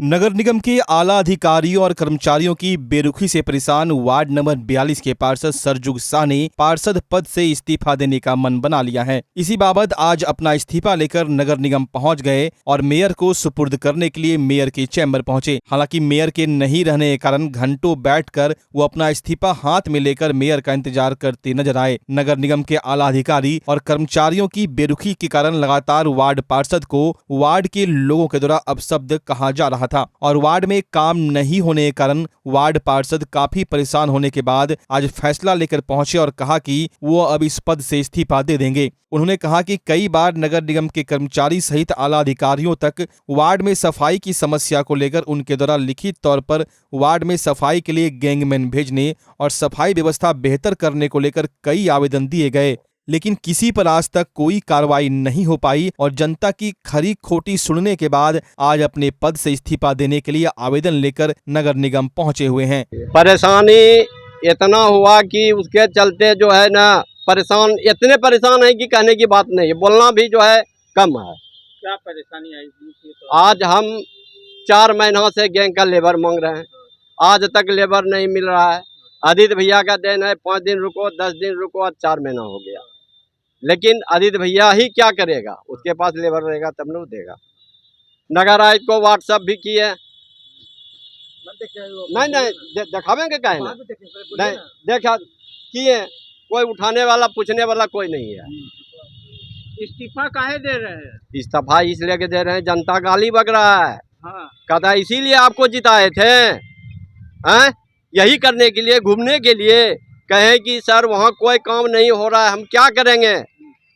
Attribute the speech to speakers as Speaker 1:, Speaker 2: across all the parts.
Speaker 1: नगर निगम के आला अधिकारियों और कर्मचारियों की बेरुखी से परेशान वार्ड नंबर 42 के पार्षद सरजुग शाह ने पार्षद पद से इस्तीफा देने का मन बना लिया है। इसी बाबत आज अपना इस्तीफा लेकर नगर निगम पहुंच गए और मेयर को सुपुर्द करने के लिए मेयर के चैम्बर पहुंचे। हालांकि मेयर के नहीं रहने के कारण घंटों बैठकर वो अपना इस्तीफा हाथ में लेकर मेयर का इंतजार करते नजर आए। नगर निगम के आला अधिकारी और कर्मचारियों की बेरुखी के कारण लगातार वार्ड पार्षद को वार्ड के लोगों के द्वारा अपशब्द कहा जा रहा था और वार्ड में काम नहीं होने के कारण वार्ड पार्षद काफी परेशान होने के बाद आज फैसला लेकर पहुंचे और कहा कि वो अब इस पद से इस्तीफा दे देंगे। उन्होंने कहा कि कई बार नगर निगम के कर्मचारी सहित आला अधिकारियों तक वार्ड में सफाई की समस्या को लेकर उनके द्वारा लिखित तौर पर वार्ड में सफाई के लिए गैंगमैन भेजने और सफाई व्यवस्था बेहतर करने को लेकर कई आवेदन दिए गए, लेकिन किसी पर आज तक कोई कार्रवाई नहीं हो पाई और जनता की खरी खोटी सुनने के बाद आज अपने पद से इस्तीफा देने के लिए आवेदन लेकर नगर निगम पहुंचे हुए हैं।
Speaker 2: परेशानी इतना हुआ कि उसके चलते जो है ना इतने परेशान है कि कहने की बात नहीं, बोलना भी जो है कम है।
Speaker 3: क्या परेशानी आई?
Speaker 2: आज हम 4 महीनों से गैंग का लेबर मांग रहे हैं, आज तक लेबर नहीं मिल रहा है। आदित्य भैया का देन है 5 दिन रुको 10 दिन रुको, आज 4 महीना हो गया, लेकिन आदित्य भैया ही क्या करेगा? उसके पास लेबर रहेगा तब न देगा। नगर आयुक्त को व्हाट्सएप भी किए, नहीं दिखावेंगे कहे नहीं देखा किए, कोई उठाने वाला पूछने वाला कोई नहीं है।
Speaker 3: इस्तीफा काहे दे रहे हैं?
Speaker 2: इस्तीफा इसलिए के दे रहे हैं, जनता गाली बक रहा है।
Speaker 3: हाँ।
Speaker 2: कहता है इसीलिए आपको जिताए थे, हैं? यही करने के लिए, घूमने के लिए, कहे कि सर वहाँ कोई काम नहीं हो रहा है, हम क्या करेंगे?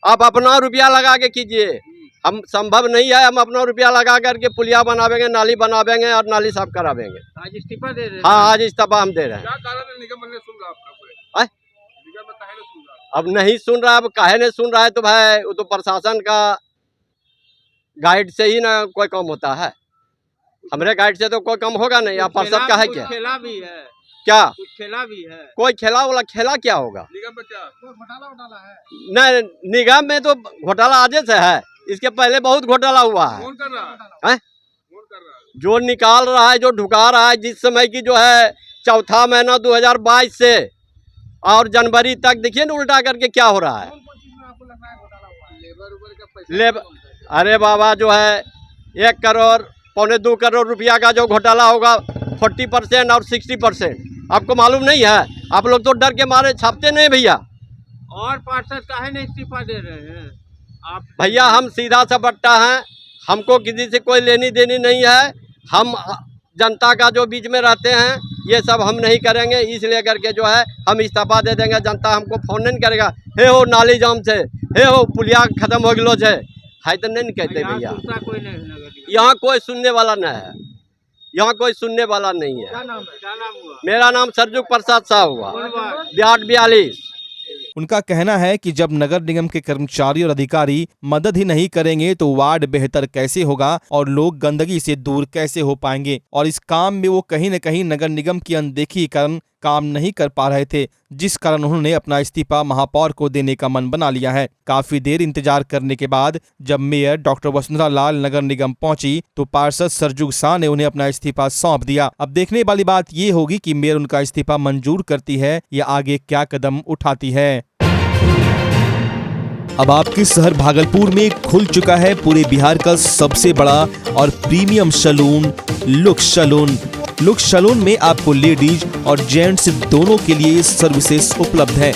Speaker 2: आप अपना रुपया लगा के कीजिए, हम संभव नहीं है, हम अपना रुपया लगा करके पुलिया बनावेंगे, नाली बनावेंगे और नाली साफ करावेंगे।
Speaker 3: आज इस्तीफा दे रहे हैं?
Speaker 2: हाँ, आज इस्तीफा हम दे रहे हैं।
Speaker 3: क्या कारण है? निगम ने सुन रहा आपका? निगम में काहे नहीं सुन रहा?
Speaker 2: अब नहीं सुन रहा, अब काहे नहीं सुन रहा है तो भाई वो तो प्रशासन का गाइड से ही ना कोई काम होता है, हमारे गाइड से तो कोई काम होगा नहीं। आप पार्षद का है क्या?
Speaker 3: खेला भी है
Speaker 2: क्या?
Speaker 3: कुछ खेला भी है?
Speaker 2: कोई खेला वाला खेला क्या होगा?
Speaker 3: निगम में क्या घोटाला है?
Speaker 2: नहीं, निगम में तो घोटाला आजे से है, इसके पहले बहुत घोटाला हुआ है।
Speaker 3: कौन कर रहा है?
Speaker 2: कौन कर रहा है? जो निकाल रहा है, जो ढुका रहा है, जिस समय की जो है चौथा महीना 2022 से और जनवरी तक देखिए ना उल्टा करके क्या हो रहा है। लेबर अरे बाबा जो है 1 करोड़ पौने 2 करोड़ रुपया का जो घोटाला होगा 40% और 60%, आपको मालूम नहीं है? आप लोग तो डर के मारे छापते नहीं भैया।
Speaker 3: और पार्षद काहे नहीं इस्तीफा दे रहे हैं आप?
Speaker 2: भैया हम सीधा सा बट्टा हैं, हमको किसी से कोई लेनी देनी नहीं है, हम जनता का जो बीच में रहते हैं ये सब हम नहीं करेंगे, इसलिए करके जो है हम इस्तीफा दे देंगे। जनता हमको फोन नहीं करेगा, हे हो नाली जाम से, हे हो पुलिया खत्म हो गलो है तो नहीं कहते भैया। यहाँ कोई सुनने वाला नहीं है, यहाँ कोई सुनने वाला नहीं है।
Speaker 3: क्या नाम हुआ?
Speaker 2: मेरा नाम सरजुग प्रसाद शाह हुआ, वार्ड 42।
Speaker 1: उनका कहना है कि जब नगर निगम के कर्मचारी और अधिकारी मदद ही नहीं करेंगे तो वार्ड बेहतर कैसे होगा और लोग गंदगी से दूर कैसे हो पाएंगे। और इस काम में वो कहीं न कहीं नगर निगम की अनदेखी के कारण काम नहीं कर पा रहे थे, जिस कारण उन्होंने अपना इस्तीफा महापौर को देने का मन बना लिया है। काफी देर इंतजार करने के बाद जब मेयर डॉक्टर वसुंधरा लाल नगर निगम पहुंची तो पार्षद सरजुग शाह ने उन्हें अपना इस्तीफा सौंप दिया। अब देखने वाली बात ये होगी कि मेयर उनका इस्तीफा मंजूर करती है या आगे क्या कदम उठाती है। अब आपके शहर भागलपुर में खुल चुका है पूरे बिहार का सबसे बड़ा और premium salon Looks Salon. Looks Salon में आपको लेडीज और जेंट्स दोनों के लिए सर्विसेज उपलब्ध है।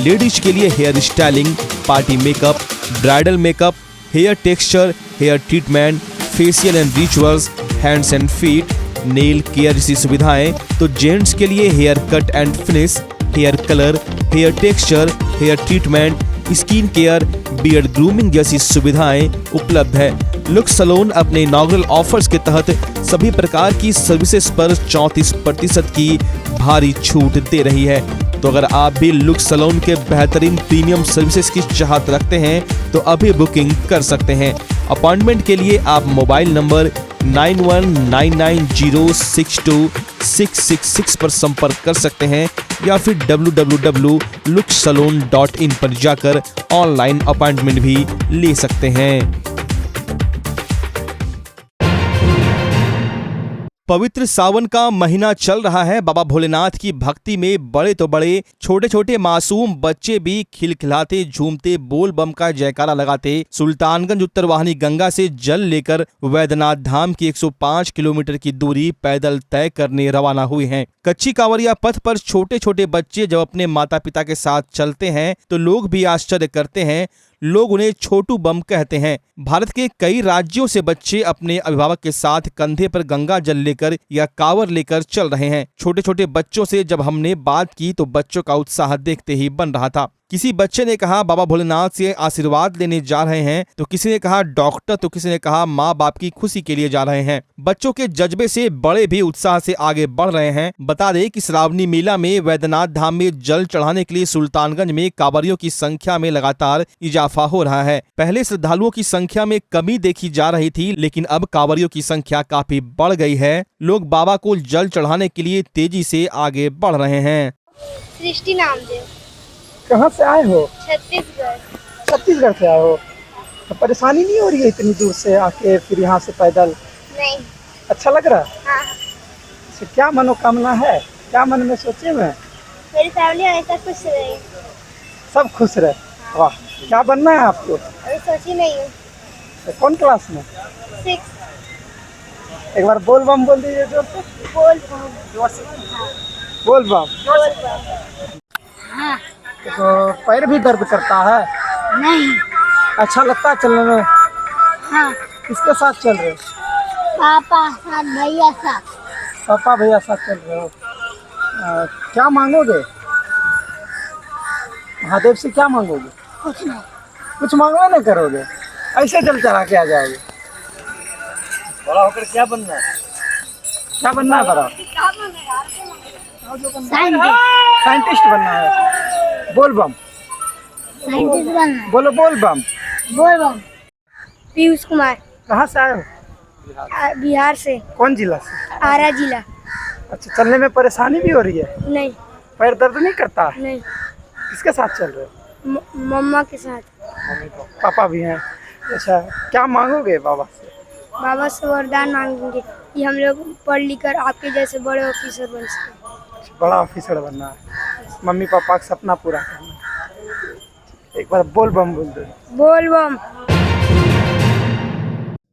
Speaker 1: लेडीज के लिए hair styling, party makeup, bridal makeup, hair texture, hair treatment, facial and rituals, hands and feet, nail care जैसी सुविधाएं। तो जेंट्स के लिए hair cut and finish, hair colour, hair texture, hair treatment, skin care, beard grooming जैसी सुविधाएं उपलब्ध है। Looks Salon अपने इनॉग्रल ऑफर्स के तहत सभी प्रकार की सर्विसेज पर 34% की भारी छूट दे रही है। तो अगर आप भी लुक्स सैलून के बेहतरीन प्रीमियम सर्विसेज की चाहत रखते हैं तो अभी बुकिंग कर सकते हैं। अपॉइंटमेंट के लिए आप मोबाइल नंबर 9199062666 पर संपर्क कर सकते हैं या फिर www.luxsalon.in पर जाकर ऑनलाइन अपॉइंटमेंट भी ले सकते हैं। पवित्र सावन का महीना चल रहा है। बाबा भोलेनाथ की भक्ति में बड़े तो बड़े, छोटे छोटे मासूम बच्चे भी खिलखिलाते, झूमते, बोल बम का जयकारा लगाते सुल्तानगंज उत्तर वाहिनी गंगा से जल लेकर वैद्यनाथ धाम की 105 किलोमीटर की दूरी पैदल तय करने रवाना हुए हैं। कच्ची कांवरिया पथ पर छोटे छोटे बच्चे जब अपने माता पिता के साथ चलते हैं तो लोग भी आश्चर्य करते हैं। लोग उन्हें छोटू बम कहते हैं। भारत के कई राज्यों से बच्चे अपने अभिभावक के साथ कंधे पर गंगा जल लेकर या कांवर लेकर चल रहे हैं। छोटे छोटे बच्चों से जब हमने बात की तो बच्चों का उत्साह देखते ही बन रहा था। किसी बच्चे ने कहा बाबा भोलेनाथ से आशीर्वाद लेने जा रहे हैं, तो किसी ने कहा डॉक्टर, तो किसी ने कहा माँ बाप की खुशी के लिए जा रहे हैं। बच्चों के जज्बे से बड़े भी उत्साह से आगे बढ़ रहे हैं। बता दें कि श्रावणी मेला में वैद्यनाथ धाम में जल चढ़ाने के लिए सुल्तानगंज में कांवरियों की संख्या में लगातार इजाफा हो रहा है। पहले श्रद्धालुओं की संख्या में कमी देखी जा रही थी, लेकिन अब कांवरियों की संख्या काफी बढ़ गई है। लोग बाबा को जल चढ़ाने के लिए तेजी से आगे बढ़ रहे हैं।
Speaker 4: सृष्टि नामदेव।
Speaker 5: कहाँ से आए हो?
Speaker 4: छत्तीसगढ़।
Speaker 5: छत्तीसगढ़ से आए हो? तो परेशानी नहीं हो रही है इतनी दूर से आके फिर यहाँ से पैदल?
Speaker 4: नहीं।
Speaker 5: अच्छा लग रहा है?
Speaker 4: हाँ।
Speaker 5: तो क्या मनोकामना है, क्या मन में सोचे में?
Speaker 4: मेरी फैमिली हमेशा खुश रही।
Speaker 5: सब खुश रहे। वाह, क्या बनना है आपको?
Speaker 4: अभी सोची नहीं हूँ।
Speaker 5: तो कौन क्लास में?
Speaker 4: 6।
Speaker 5: एक बार बोल बम बोल दीजिए जोर से।
Speaker 4: बोल बम।
Speaker 5: बोल बम।
Speaker 4: बोल बम। हाँ।
Speaker 5: तो पैर भी दर्द करता है?
Speaker 4: नहीं।
Speaker 5: अच्छा लगता है चलने में?
Speaker 4: हाँ।
Speaker 5: किसके साथ चल रहे हो?
Speaker 4: पापा साथ, भैया साथ।
Speaker 5: पापा भैया साथ चल रहे हो? क्या मांगोगे महादेव से? क्या मांगोगे?
Speaker 4: कुछ नहीं।
Speaker 5: कुछ मांगवा नहीं करोगे? ऐसे जल चढ़ा के आ जाओगे? बड़ा होकर क्या बनना है? क्या बनना है बड़ा? साइंटिस्ट बनना है। बोल बम।
Speaker 4: साइंटिस्ट बनना।
Speaker 5: बोलो बोल बम।
Speaker 4: बोल बम। पीयूष कुमार।
Speaker 5: कहाँ से आए हो?
Speaker 4: बिहार से।
Speaker 5: कौन जिला से?
Speaker 4: आरा जिला।
Speaker 5: अच्छा, चलने में परेशानी भी हो रही है?
Speaker 4: नहीं।
Speaker 5: पैर दर्द नहीं करता?
Speaker 4: नहीं।
Speaker 5: किसके साथ चल रहे हो?
Speaker 4: मम्मा के साथ।
Speaker 5: पापा भी हैं। अच्छा, क्या मांगोगे बाबा से?
Speaker 4: बाबा से वरदान मांगेंगे कि हम लोग पढ़ लिख कर आपके जैसे बड़े ऑफिसर बन सकें।
Speaker 5: बड़ा ऑफिसर बनना है, मम्मी पापा का सपना पूरा करना है। एक बार बोल बम बोल दो।
Speaker 4: बोल बम।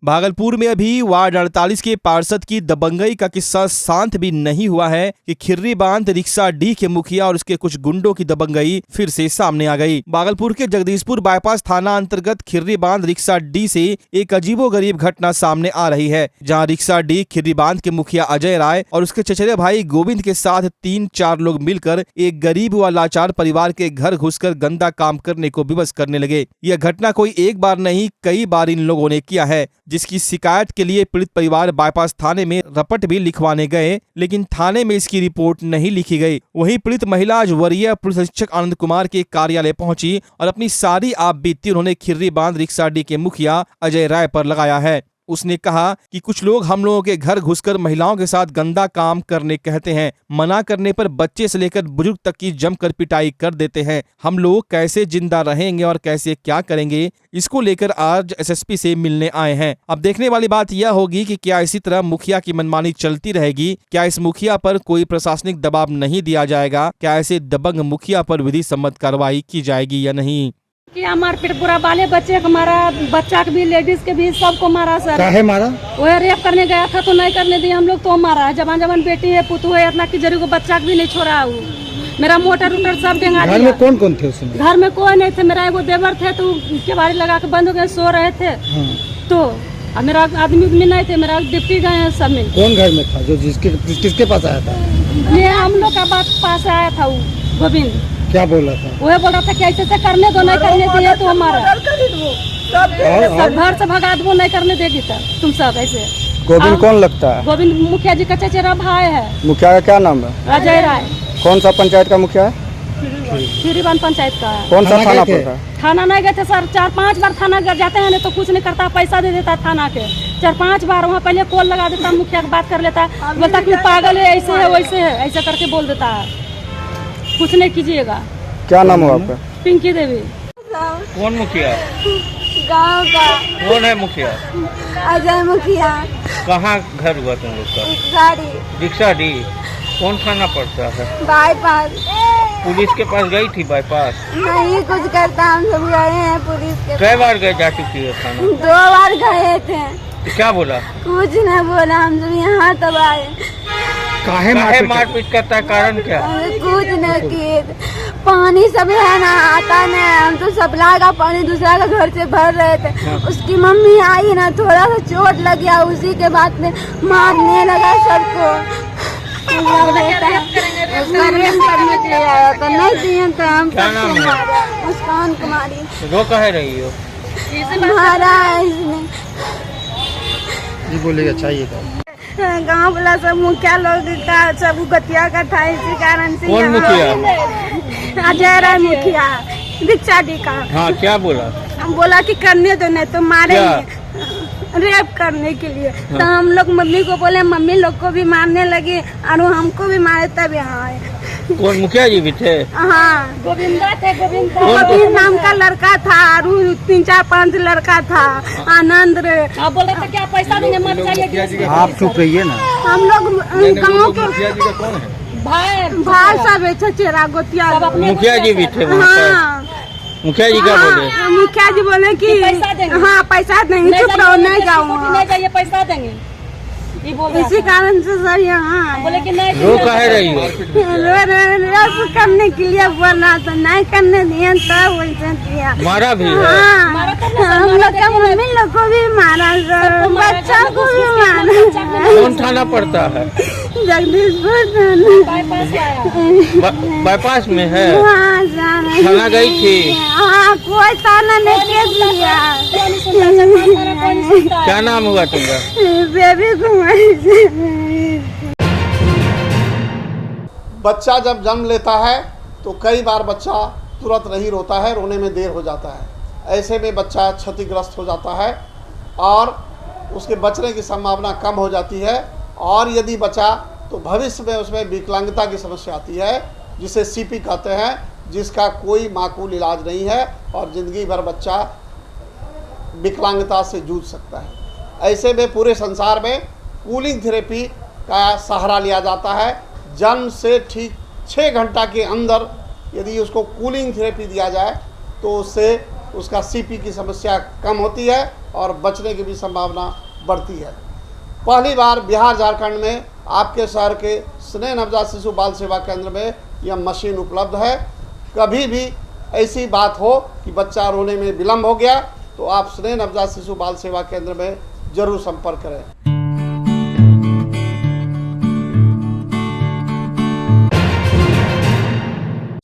Speaker 1: भागलपुर में अभी वार्ड 48 के पार्षद की दबंगई का किस्सा शांत भी नहीं हुआ है कि खिर्री बांध रिक्शा डी के मुखिया और उसके कुछ गुंडों की दबंगई फिर से सामने आ गई। भागलपुर के जगदीशपुर बाईपास थाना अंतर्गत खिर्री बांध रिक्शा डी से एक अजीबोगरीब घटना सामने आ रही है, जहां रिक्शा डी खिर्री बांध के मुखिया अजय राय और उसके चचेरे भाई गोविंद के साथ 3-4 लोग मिलकर एक गरीब व लाचार परिवार के घर घुसकर गंदा काम करने को विवश करने लगे। यह घटना कोई एक बार नहीं, कई बार इन लोगों ने किया है, जिसकी शिकायत के लिए पीड़ित परिवार बाईपास थाने में रपट भी लिखवाने गए, लेकिन थाने में इसकी रिपोर्ट नहीं लिखी गई। वहीं पीड़ित महिला आज वरीय पुलिस अधीक्षक आनंद कुमार के कार्यालय पहुंची और अपनी सारी आप बीती उन्होंने खिर्री बांध रिक्शा डी के मुखिया अजय राय पर लगाया है। उसने कहा कि कुछ लोग हम लोगों के घर घुसकर महिलाओं के साथ गंदा काम करने कहते हैं, मना करने पर बच्चे से लेकर बुजुर्ग तक की जमकर पिटाई कर देते हैं। हम लोग कैसे जिंदा रहेंगे और कैसे क्या करेंगे, इसको लेकर आज एसएसपी से मिलने आए हैं। अब देखने वाली बात यह होगी कि क्या इसी तरह मुखिया की मनमानी चलती रहेगी, क्या इस मुखिया पर कोई प्रशासनिक दबाव नहीं दिया जाएगा, क्या ऐसे दबंग मुखिया पर विधि सम्मत कार्रवाई की जाएगी या नहीं।
Speaker 6: कि हमारे पेट पूरा बाले बच्चे को मारा, बच्चा के भी, लेडीज के भी, सबको मारा सर।
Speaker 5: काहे मारा?
Speaker 6: वो रेप करने गया था तो नहीं करने दिए हम लोग, तो मारा है। जवान जवान बेटी है, पुतू है, इतना की जरूर को बच्चा भी नहीं छोड़ा। वो मेरा मोटर उटर सब डेंगा दिया।
Speaker 5: घर में कौन कौन थे उसमें?
Speaker 6: घर में कोई नहीं थे, मेरा एगो देवर थे तो केवाड़ी लगा के बंद हो गए, सो रहे थे। तो अब मेरा आदमी भी नहीं थे, मेरा डिप्टी गए हैं सब में।
Speaker 5: कौन घर में था जो किसके पास आया था?
Speaker 6: ये हम लोग का बात पास आया था वो गोविंद।
Speaker 5: क्या बोल रहा था?
Speaker 6: वो बोल रहा था कि ऐसे से करने दो, नहीं करने दिए तो हमारा घर से भगा दो, नहीं करने देगी तो तुम सब ऐसे।
Speaker 5: गोविंद कौन लगता है?
Speaker 6: गोविंद मुखिया जी का चचेरा भाई है।
Speaker 5: मुखिया का क्या नाम है?
Speaker 6: अजय राय।
Speaker 5: कौन सा पंचायत का मुखिया है?
Speaker 6: खिर्री बांध पंचायत का है।
Speaker 5: कौन सा थाना पर?
Speaker 6: थाना नहीं गए थे सर, 4-5 बार थाना जाते हैं तो कुछ नहीं करता, पैसा दे देता थाना के। 4-5 बार वहाँ पहले कॉल लगा देता, मुखिया की बात कर लेता, बोलता कि पागल है, ऐसे है वैसे है, ऐसा करके बोल देता है। कुछ नहीं कीजिएगा।
Speaker 5: क्या नाम है आपका?
Speaker 6: पिंकी देवी।
Speaker 7: कौन मुखिया?
Speaker 4: गाँव का।
Speaker 7: कौन है मुखिया?
Speaker 4: अजय मुखिया।
Speaker 3: कहाँ घर हुआ तुम लोग का?
Speaker 7: गाड़ी
Speaker 3: रिक्शाडी। कौन थाना पड़ता है?
Speaker 7: बाईपास।
Speaker 3: पुलिस के पास गई थी बाईपास?
Speaker 7: नहीं कुछ करता, हम सब गए हैं पुलिस के
Speaker 3: कई बार गए जा चुकी है थाना?
Speaker 7: 2 बार गए थे,
Speaker 3: तो क्या बोला?
Speaker 7: कुछ नहीं बोला, हम सब यहाँ तब आए।
Speaker 3: काहे मारपीट करता है, कारण क्या?
Speaker 7: कुछ नहीं किए, पानी सब है ना आता नहीं, हम तो सप्लाई का पानी दूसरा का घर से भर रहे थे। उसकी मम्मी आई ना, थोड़ा सा चोट लग गया, उसी के बाद में मारने लगा सबको। उसका रेप करने के लिए आया था, नहीं दिए तो हम सबको मारा। मुस्कान कुमारी।
Speaker 3: रो कह रही हो?
Speaker 7: मारा है इसने।
Speaker 5: बोलेगा चाहिए था।
Speaker 7: गाँव वाला सब मुखिया लोग का सब गतिया का था, इसी कारण से।
Speaker 3: कौन मुखिया?
Speaker 7: अजय राय मुखिया रिक्शाडी का।
Speaker 3: हाँ, क्या बोला?
Speaker 7: बोला कि करने दो, नहीं तो मारेंगे, रेप करने के लिए। तो हम लोग मम्मी को बोले, मम्मी लोग को भी मारने लगे और हमको भी मारे, तब यहाँ आए।
Speaker 3: कौन मुखिया जी भी थे?
Speaker 7: हाँ,
Speaker 6: गोविंदा थे,
Speaker 7: गोविंद नाम का लड़का था और 3-4-5 लड़का था, आनंद रे।
Speaker 6: आप बोल रहे थे क्या पैसा देंगे, मत जाइए।
Speaker 5: आप चुप रहिए ना।
Speaker 7: हम लोग गाँव के भाई सब चचेरा गोतिया।
Speaker 3: मुखिया जी भी थे वहाँ पर?
Speaker 7: हाँ,
Speaker 3: मुखिया जी क्या बोले?
Speaker 7: मुखिया जी बोले कि
Speaker 6: पैसा देंगे।
Speaker 7: हाँ पैसा देंगे, चुप रहो, नहीं जाऊँगा,
Speaker 6: नहीं जाइए, पैसा देंगे। ये बोल रहा
Speaker 7: इसी कारण से सर यहाँ
Speaker 6: बोले कि नहीं।
Speaker 3: रो कह रही हो?
Speaker 7: रेप करने के लिए बोला तो नहीं करने दिए, तब वैसे किया।
Speaker 3: मारा भी है?
Speaker 7: हाँ, हम लोग का मम्मी लोग को भी मारा, बच्चा को भी मारा।
Speaker 3: कौन थाना पड़ता है?
Speaker 7: जगदीशपुर
Speaker 3: बाईपास में है?
Speaker 7: हाँ, जाना
Speaker 3: थाना गई थी?
Speaker 7: हाँ, कोई थाना नहीं केस लिया।
Speaker 3: क्या नाम हुआ तुम्हारा?
Speaker 7: बेबी कुमारी।
Speaker 8: बच्चा जब जन्म लेता है तो कई बार बच्चा तुरंत नहीं रोता है, रोने में देर हो जाता है। ऐसे में बच्चा क्षतिग्रस्त हो जाता है और उसके बचने की संभावना कम हो जाती है। और यदि बचा तो भविष्य में उसमें विकलांगता की समस्या आती है, जिसे सीपी कहते हैं, जिसका कोई माकूल इलाज नहीं है और ज़िंदगी भर बच्चा विकलांगता से जूझ सकता है। ऐसे में पूरे संसार में कूलिंग थेरेपी का सहारा लिया जाता है। जन्म से ठीक 6 घंटा के अंदर यदि उसको कूलिंग थेरेपी दिया जाए तो उससे उसका सीपी की समस्या कम होती है और बचने की भी संभावना बढ़ती है। पहली बार बिहार झारखंड में आपके शहर के स्नेह नवजात शिशु बाल सेवा केंद्र में यह मशीन उपलब्ध है। कभी भी ऐसी बात हो कि बच्चा रोने में विलम्ब हो गया तो आप स्नेह नवजात शिशु बाल सेवा केंद्र में जरूर संपर्क करें।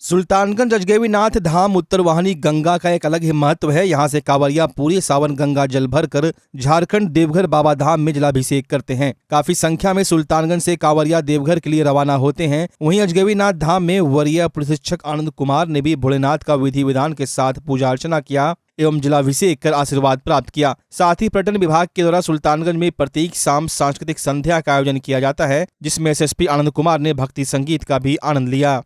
Speaker 1: सुल्तानगंज अजगैबीनाथ धाम उत्तर वाहिनी गंगा का एक अलग ही महत्व है। यहाँ से कांवरिया पूरे सावन गंगा जल भरकर झारखंड देवघर बाबा धाम में जलाभिषेक करते हैं। काफी संख्या में सुल्तानगंज से कांवरिया देवघर के लिए रवाना होते हैं। वहीं अजगैबीनाथ धाम में वरीय पुलिस अधीक्षक आनंद कुमार ने भी भोलेनाथ का विधि विधान के साथ पूजा अर्चना किया एवं जलाभिषेक कर आशीर्वाद प्राप्त किया। साथ ही पर्यटन विभाग के द्वारा सुल्तानगंज में प्रत्येक शाम सांस्कृतिक संध्या का आयोजन किया जाता है, जिसमें एसएसपी आनंद कुमार ने भक्ति संगीत का भी आनंद लिया।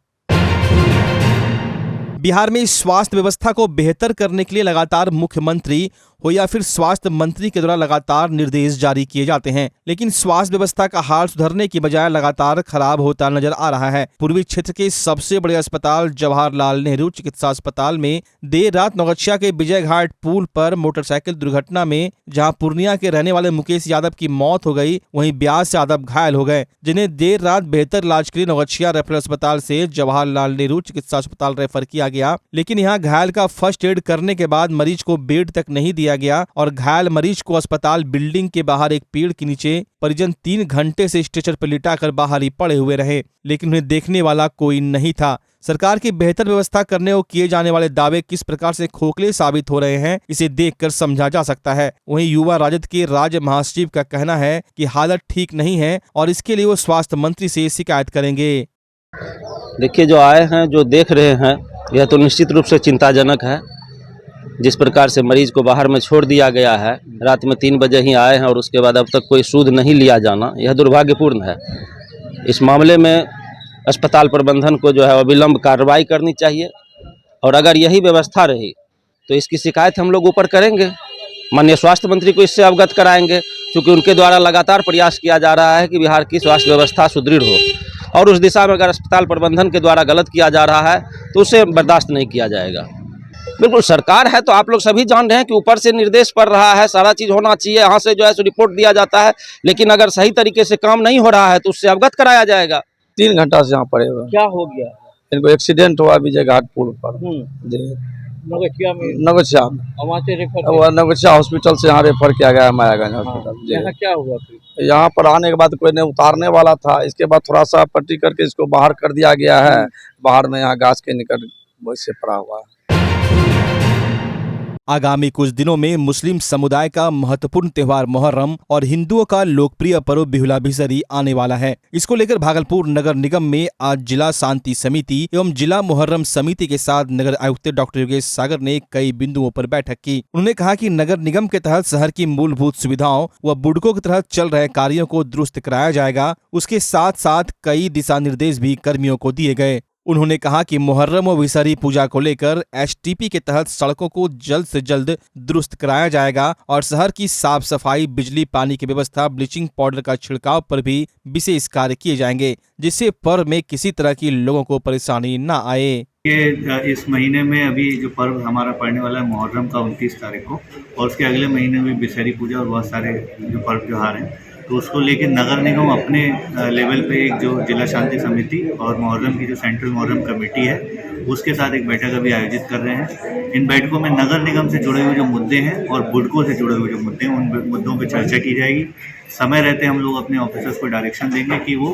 Speaker 1: बिहार में स्वास्थ्य व्यवस्था को बेहतर करने के लिए लगातार मुख्यमंत्री हो या फिर स्वास्थ्य मंत्री के द्वारा लगातार निर्देश जारी किए जाते हैं, लेकिन स्वास्थ्य व्यवस्था का हाल सुधरने की बजाय लगातार खराब होता नजर आ रहा है। पूर्वी क्षेत्र के सबसे बड़े अस्पताल जवाहरलाल नेहरू चिकित्सा अस्पताल में देर रात नौगछिया के विजय घाट पुल पर मोटरसाइकिल दुर्घटना में जहां पूर्णिया के रहने वाले मुकेश यादव की मौत हो गई, वहीं ब्यास यादव घायल हो गए, जिन्हें देर रात बेहतर इलाज के लिए नौगछिया रेफरल अस्पताल से जवाहरलाल नेहरू चिकित्सा अस्पताल रेफर किया गया। लेकिन यहाँ घायल का फर्स्ट एड करने के बाद मरीज को बेड तक नहीं दिया गया और घायल मरीज को अस्पताल बिल्डिंग के बाहर एक पेड़ के नीचे परिजन 3 घंटे से स्ट्रेचर पर लिटाकर बाहर ही पड़े हुए रहे, लेकिन उन्हें देखने वाला कोई नहीं था। सरकार की बेहतर व्यवस्था करने और किए जाने वाले दावे किस प्रकार से खोखले साबित हो रहे हैं, इसे देखकर समझा जा सकता है। वहीं युवा राजद के राज्य महासचिव का कहना है कि हालत ठीक नहीं है और इसके लिए वो स्वास्थ्य मंत्री से शिकायत करेंगे।
Speaker 9: देखिए, जो आए हैं, जो देख रहे हैं, यह तो निश्चित रूप से चिंताजनक है। जिस प्रकार से मरीज को बाहर में छोड़ दिया गया है, रात में 3 बजे ही आए हैं और उसके बाद अब तक कोई सूद नहीं लिया जाना, यह दुर्भाग्यपूर्ण है। इस मामले में अस्पताल प्रबंधन को जो है अविलंब कार्रवाई करनी चाहिए और अगर यही व्यवस्था रही तो इसकी शिकायत हम लोग ऊपर करेंगे माननीय स्वास्थ्य मंत्री को इससे अवगत कराएंगे, क्योंकि उनके द्वारा लगातार प्रयास किया जा रहा है कि बिहार की स्वास्थ्य व्यवस्था सुदृढ़ हो, और उस दिशा में अगर अस्पताल प्रबंधन के द्वारा गलत किया जा रहा है तो उसे बर्दाश्त नहीं किया जाएगा। बिल्कुल सरकार है तो आप लोग सभी जान रहे हैं कि ऊपर से निर्देश पड़ रहा है, सारा चीज़ होना चाहिए, यहाँ से जो है सो रिपोर्ट दिया जाता है, लेकिन अगर सही तरीके से काम नहीं हो रहा है तो उससे अवगत कराया जाएगा।
Speaker 5: 3 घंटा से यहाँ पड़े हुए।
Speaker 3: क्या हो गया?
Speaker 5: इनको एक्सीडेंट हुआ विजय घाट पुल पर,
Speaker 3: नगछिया में।
Speaker 5: नगछिया में।
Speaker 3: वहाँ से रेफर
Speaker 5: वो नगछिया हॉस्पिटल से यहाँ रेफर किया गया है मायागंज हॉस्पिटल।
Speaker 3: यहाँ क्या हुआ फिर?
Speaker 5: यहाँ पर आने के बाद कोई ने उतारने वाला था, इसके बाद थोड़ा सा पट्टी करके इसको बाहर कर दिया गया है। बाहर में यहाँ गाछ के निकट वैसे पड़ा हुआ है।
Speaker 1: आगामी कुछ दिनों में मुस्लिम समुदाय का महत्वपूर्ण त्योहार मुहर्रम और हिंदुओं का लोकप्रिय पर्व बिहुला बिसरी आने वाला है। इसको लेकर भागलपुर नगर निगम में आज जिला शांति समिति एवं जिला मुहर्रम समिति के साथ नगर आयुक्त डॉक्टर योगेश सागर ने कई बिंदुओं पर बैठक की। उन्होंने कहा कि नगर निगम के तहत शहर की मूलभूत सुविधाओं व बुड़कों के तहत चल रहे कार्यों को दुरुस्त कराया जाएगा। उसके साथ साथ कई दिशा निर्देश भी कर्मियों को दिए गए। उन्होंने कहा कि मुहर्रम व विसरी पूजा को लेकर एसटीपी के तहत सड़कों को जल्द से जल्द दुरुस्त कराया जाएगा और शहर की साफ सफाई, बिजली, पानी की व्यवस्था, ब्लीचिंग पाउडर का छिड़काव पर भी विशेष कार्य किए जाएंगे, जिससे पर्व में किसी तरह की लोगों को परेशानी न आए।
Speaker 10: ये इस महीने में अभी जो पर्व हमारा पड़ने वाला है मुहर्रम का 29 तारीख को, और उसके अगले महीने में बिसरी पूजा और बहुत सारे जो पर्व त्योहार हैं, तो उसको लेकर नगर निगम अपने लेवल पे एक जो जिला शांति समिति और मुहर्रम की जो सेंट्रल मुहर्रम कमेटी है उसके साथ एक बैठक अभी आयोजित कर रहे हैं। इन बैठकों में नगर निगम से जुड़े हुए जो मुद्दे हैं और बुड़कों से जुड़े हुए जो मुद्दे हैं उन मुद्दों पर चर्चा की जाएगी। समय रहते हम लोग अपने ऑफिसर्स को डायरेक्शन देंगे कि वो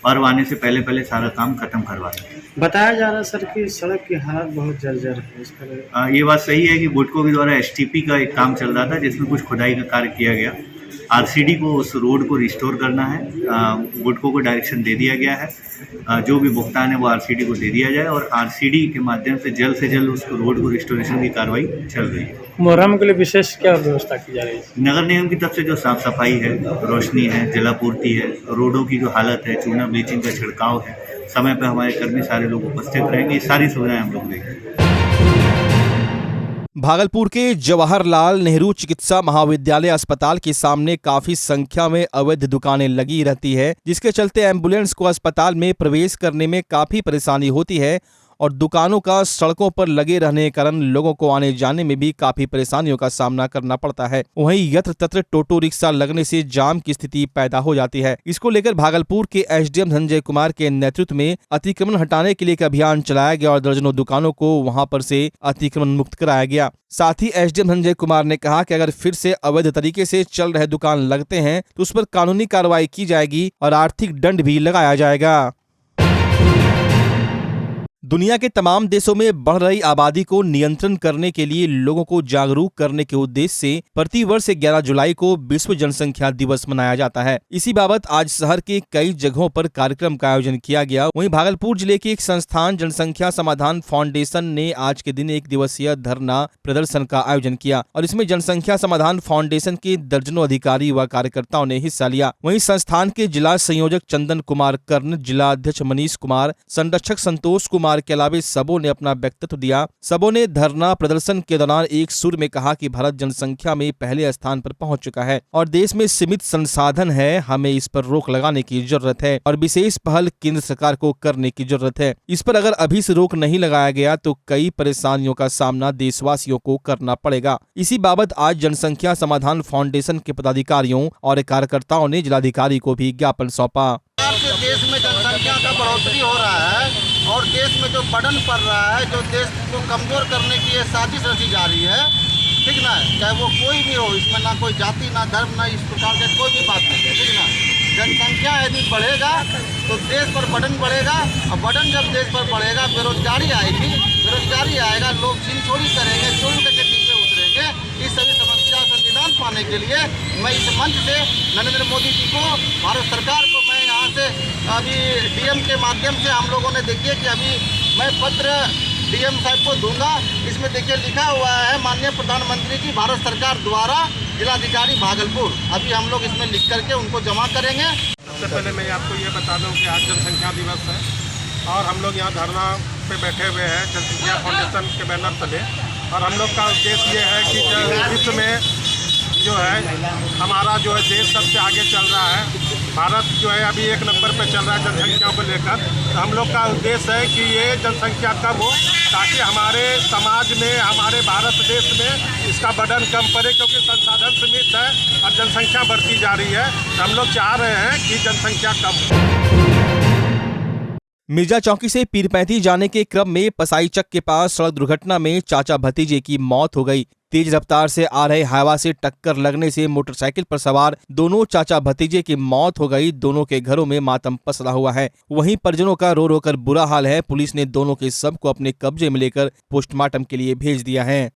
Speaker 10: पर्व आने से पहले सारा काम खत्म करवा दें।
Speaker 3: बताया जा रहा है सर कि सड़क की हालत बहुत जर्जर है, इस पर
Speaker 10: ये बात सही है कि बुड़कों के द्वारा एसटीपी का एक काम चल रहा था जिसमें कुछ खुदाई का कार्य किया गया। आरसीडी को उस रोड को रिस्टोर करना है, बुड़कों को डायरेक्शन दे दिया गया है, जो भी भुगतान है वो आरसीडी को दे दिया जाए और आरसीडी के माध्यम से जल्द उस रोड को रिस्टोरेशन की कार्रवाई चल रही है।
Speaker 3: मुहर्रम के लिए विशेष क्या व्यवस्था की जा रही है?
Speaker 10: नगर निगम की तरफ से जो साफ सफाई है, रोशनी है, जलापूर्ति है, रोडों की जो हालत है, चूना ब्लीचिंग का छिड़काव है, समय पर हमारे कर्मी सारे लोग उपस्थित रहेंगे। ये सारी सुविधाएं हम लोग देंगे।
Speaker 1: भागलपुर के जवाहरलाल नेहरू चिकित्सा महाविद्यालय अस्पताल के सामने काफी संख्या में अवैध दुकानें लगी रहती है, जिसके चलते एम्बुलेंस को अस्पताल में प्रवेश करने में काफी परेशानी होती है और दुकानों का सड़कों पर लगे रहने के कारण लोगों को आने जाने में भी काफी परेशानियों का सामना करना पड़ता है। वहीं यत्र तत्र टोटो रिक्शा लगने से जाम की स्थिति पैदा हो जाती है। इसको लेकर भागलपुर के एसडीएम संजय कुमार के नेतृत्व में अतिक्रमण हटाने के लिए एक अभियान चलाया गया और दर्जनों दुकानों को वहां पर से अतिक्रमण मुक्त कराया गया। साथ ही एसडीएम संजय कुमार ने कहा कि अगर फिर से अवैध तरीके से चल रहे दुकान लगते हैं तो उस पर कानूनी कार्रवाई की जाएगी और आर्थिक दंड भी लगाया जाएगा। दुनिया के तमाम देशों में बढ़ रही आबादी को नियंत्रण करने के लिए लोगों को जागरूक करने के उद्देश्य से प्रतिवर्ष 11 जुलाई को विश्व जनसंख्या दिवस मनाया जाता है। इसी बाबत आज शहर के कई जगहों पर कार्यक्रम का आयोजन किया गया। वहीं भागलपुर जिले के एक संस्थान जनसंख्या समाधान फाउंडेशन ने आज के दिन 1 दिवसीय धरना प्रदर्शन का आयोजन किया और इसमें जनसंख्या समाधान फाउंडेशन के दर्जनों अधिकारी व कार्यकर्ताओं ने हिस्सा लिया। वहीं संस्थान के जिला संयोजक चंदन कुमार कर्ण, जिला अध्यक्ष मनीष कुमार, संरक्षक संतोष कुमार के अलावा सबों ने अपना व्यक्तित्व दिया। सबों ने धरना प्रदर्शन के दौरान एक सुर में कहा कि भारत जनसंख्या में पहले स्थान पर पहुंच चुका है और देश में सीमित संसाधन है, हमें इस पर रोक लगाने की जरूरत है और विशेष पहल केंद्र सरकार को करने की जरूरत है। इस पर अगर अभी से रोक नहीं लगाया गया तो कई परेशानियों का सामना देशवासियों को करना पड़ेगा। इसी बाबत आज जनसंख्या समाधान फाउंडेशन के पदाधिकारियों और कार्यकर्ताओं ने जिलाधिकारी को भी ज्ञापन सौंपा।
Speaker 11: देश में जनसंख्या का बढ़ोतरी हो रहा है और देश में जो बर्डन पड़ रहा है, जो देश को कमजोर करने की ये साजिश रची जा रही है, ठीक ना, चाहे वो कोई भी हो, इसमें ना कोई जाति, ना धर्म, ना इस प्रकार के कोई भी बात नहीं है, ठीक ना। जनसंख्या यदि बढ़ेगा तो देश पर बर्डन बढ़ेगा और बर्डन जब देश पर बढ़ेगा बेरोजगारी आएगी, बेरोजगारी आएगा, लोग छीन छोड़ी करेंगे, चोरी डकैती में उतरेंगे। इस सभी समस्या का निदान पाने के लिए मैं इस मंच से नरेंद्र मोदी जी को, भारत सरकार को, मैं यहाँ से अभी डीएम के माध्यम से हम लोगों ने देखिए कि अभी मैं पत्र डीएम साहब को दूंगा। इसमें देखिए लिखा हुआ है माननीय प्रधानमंत्री की भारत सरकार द्वारा जिलाधिकारी भागलपुर। अभी हम लोग इसमें लिख करके उनको जमा करेंगे।
Speaker 12: सबसे पहले मैं आपको ये बता दूं कि आज जनसंख्या दिवस है और हम लोग यहाँ धरना पे बैठे हुए हैं जनसंख्या फाउंडेशन के बैनर तले और हम लोग का उद्देश्य ये है कि विश्व में जो है हमारा जो है देश सबसे आगे चल रहा है। भारत जो है अभी 1 नंबर पे चल रहा है जनसंख्या को लेकर। तो हम लोग का उद्देश्य है कि ये जनसंख्या कम हो, ताकि हमारे समाज में, हमारे भारत देश में इसका बर्डन कम पड़े, क्योंकि संसाधन सीमित है और जनसंख्या बढ़ती जा रही है। तो हम लोग चाह रहे हैं कि जनसंख्या कम हो।
Speaker 1: मिर्जा चौकी से पीरपैंती जाने के क्रम में पसाईचक के पास सड़क दुर्घटना में चाचा भतीजे की मौत हो गई। तेज रफ्तार से आ रहे हाईवा से टक्कर लगने से मोटरसाइकिल पर सवार दोनों चाचा भतीजे की मौत हो गई। दोनों के घरों में मातम पसरा हुआ है। वहीं परिजनों का रो रो कर बुरा हाल है। पुलिस ने दोनों के शव को अपने कब्जे में लेकर पोस्टमार्टम के लिए भेज दिया है।